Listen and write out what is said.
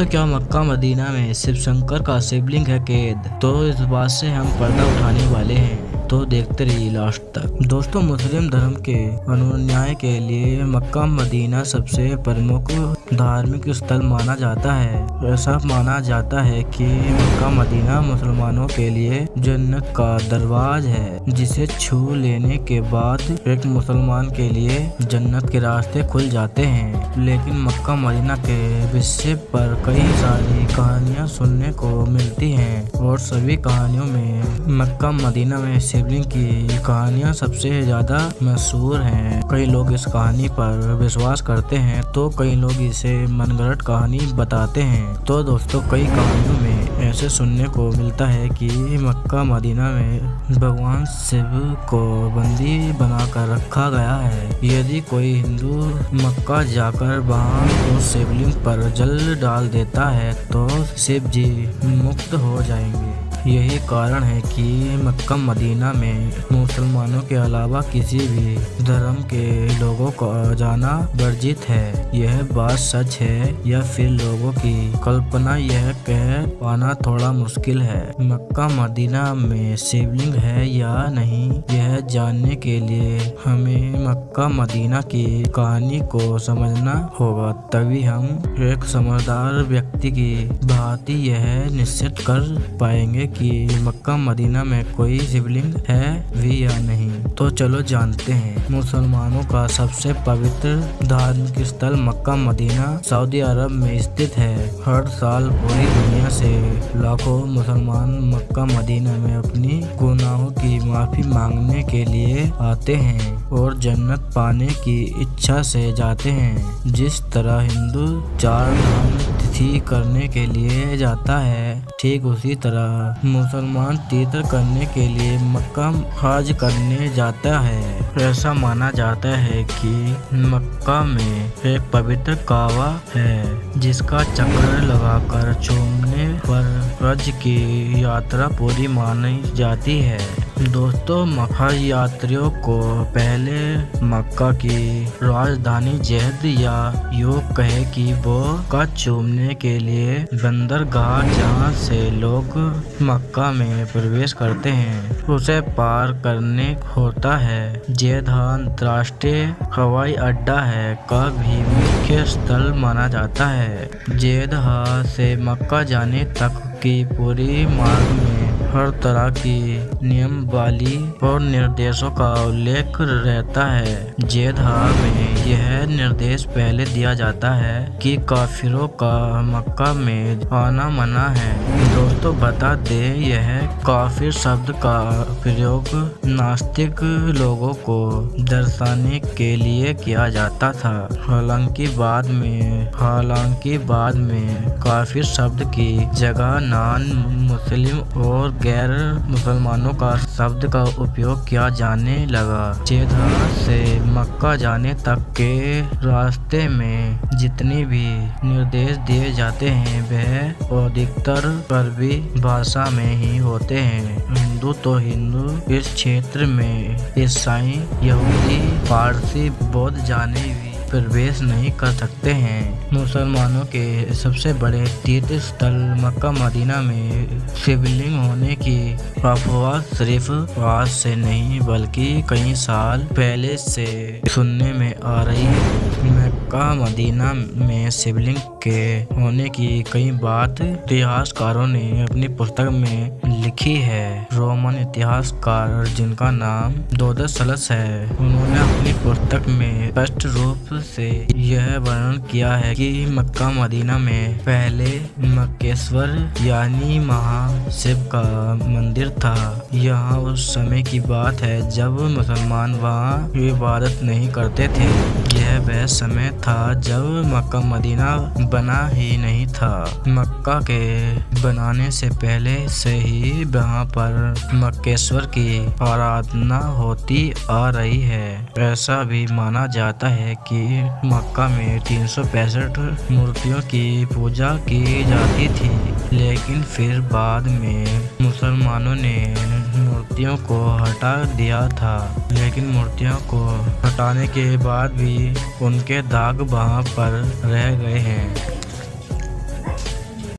तो क्या Mecca Medina में शिव शंकर का शिवलिंग है कैद? तो इस बात से हम पर्दा उठाने वाले हैं, तो देखते रहिए लास्ट तक। दोस्तों, मुस्लिम धर्म के अनुयायी के लिए मक्का मदीना सबसे प्रमुख धार्मिक स्थल माना जाता है। ऐसा माना जाता है कि मक्का मदीना मुसलमानों के लिए जन्नत का दरवाजा है, जिसे छू लेने के बाद एक मुसलमान के लिए जन्नत के रास्ते खुल जाते हैं। लेकिन मक्का मदीना के विषय पर कई सारी कहानियां सुनने को मिलती हैं और सभी कहानियों में मक्का मदीना में शिवलिंग की कहानियां सबसे ज्यादा मशहूर हैं। कई लोग इस कहानी पर विश्वास करते हैं तो कई लोग इसे मनगढ़ंत कहानी बताते हैं। तो दोस्तों, कई कहानियों में ऐसे सुनने को मिलता है कि मक्का मदीना में भगवान शिव को बंदी बनाकर रखा गया है। यदि कोई हिंदू मक्का जाकर वहां उस शिवलिंग पर जल डाल देता है तो शिव जी मुक्त हो जाएंगे। यही कारण है कि मक्का मदीना में मुसलमानों के अलावा किसी भी धर्म के लोगों को जाना वर्जित है। यह बात सच है या फिर लोगों की कल्पना, यह कह पाना थोड़ा मुश्किल है। मक्का मदीना में शिवलिंग है या नहीं, यह जानने के लिए हमें मक्का मदीना की कहानी को समझना होगा, तभी हम एक समझदार व्यक्ति की भांति यह निश्चित कर पाएंगे कि मक्का मदीना में कोई शिवलिंग है भी या नहीं। तो चलो जानते हैं। मुसलमानों का सबसे पवित्र धार्मिक स्थल मक्का मदीना सऊदी अरब में स्थित है। हर साल पूरी दुनिया से लाखों मुसलमान मक्का मदीना में अपनी गुनाहों की माफी मांगने के लिए आते हैं और जन्नत पाने की इच्छा से जाते हैं। जिस तरह हिंदू 4 धाम तिथि करने के लिए जाता है, ठीक उसी तरह मुसलमान तीर्थ करने के लिए मक्का हज करने जाता है। ऐसा माना जाता है कि मक्का में एक पवित्र कावा है, जिसका चक्कर लगाकर चूमने पर हज की यात्रा पूरी मानी जाती है। दोस्तों, हज यात्रियों को पहले मक्का की राजधानी जेद या यूं कहे कि वो का चूमने के लिए बंदरगाह, जहाँ से लोग मक्का में प्रवेश करते हैं, उसे पार करने होता है। जेद्दा अंतर्राष्ट्रीय हवाई अड्डा है का भी मुख्य स्थल माना जाता है। जेद्दा से मक्का जाने तक की पूरी मार्ग में हर तरह की नियमावली और निर्देशों का उल्लेख रहता है। जेद्दा में यह निर्देश पहले दिया जाता है कि काफिरों का मक्का में आना मना है। दोस्तों, बता दे, यह काफिर शब्द का प्रयोग नास्तिक लोगों को दर्शाने के लिए किया जाता था। हालांकि बाद में काफिर शब्द की जगह नॉन मुस्लिम और गैर मुसलमानों का शब्द का उपयोग किया जाने लगा। जेद्दा से मक्का जाने तक के रास्ते में जितने भी निर्देश दिए जाते हैं वह अधिकतर अरबी भाषा में ही होते हैं। हिंदू तो हिंदू इस क्षेत्र में ईसाई, यहूदी, पारसी, बौद्ध जाने भी प्रवेश नहीं कर सकते हैं। मुसलमानों के सबसे बड़े तीर्थ स्थल मक्का मदीना में शिवलिंग होने की अफवाह सिर्फ आज से नहीं बल्कि कई साल पहले से सुनने में आ रही है। मक्का मदीना में शिवलिंग के होने की कई बात इतिहासकारों ने अपनी पुस्तक में लिखी है। रोमन इतिहासकार, जिनका नाम डोडसलस है, उन्होंने अपनी पुस्तक में स्पष्ट रूप से यह वर्णन किया है कि मक्का मदीना में पहले मक्केश्वर यानी महाशिव का मंदिर था। यहाँ उस समय की बात है जब मुसलमान वहाँ इबादत नहीं करते थे। यह वह समय था जब मक्का मदीना बना ही नहीं था। मक्का के बनाने से पहले से ही वहाँ पर मक्केश्वर की आराधना होती आ रही है। ऐसा भी माना जाता है कि मक्का में 365 मूर्तियों की पूजा की जाती थी, लेकिन फिर बाद में मुसलमानों ने मूर्तियों को हटा दिया था। लेकिन मूर्तियों को हटाने के बाद भी उनके दाग वहाँ पर रह गए हैं।